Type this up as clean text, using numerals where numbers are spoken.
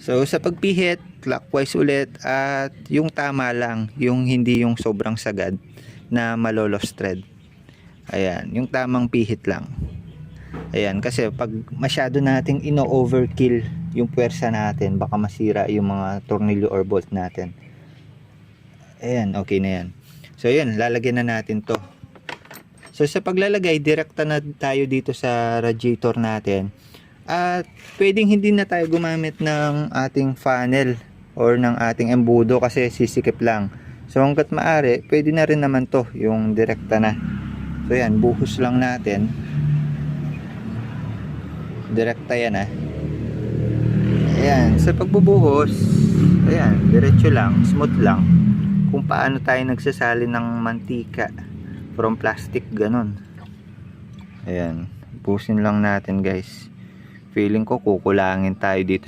So sa pagpihit, clockwise ulit at yung tama lang, yung hindi yung sobrang sagad na malolos thread. Ayan, yung tamang pihit lang. Ayan, kasi pag masyado nating ino-overkill yung puwersa natin, baka masira yung mga tornilyo or bolt natin. Ayan, okay na yan. So ayan, lalagyan na natin to. So sa paglalagay, direkta na tayo dito sa radiator natin. At pwedeng hindi na tayo gumamit ng ating funnel or ng ating embudo kasi sisikip lang. So hanggat maaari, pwede na rin naman to yung direkta na. So yan, buhos lang natin. Direkta yan Ayan, sa pagbubuhos, ayan, diretso lang, smooth lang. Kung paano tayo nagsasali ng mantika from plastic, ganun. Ayan, buhusin lang natin guys. Feeling ko kukulangin tayo dito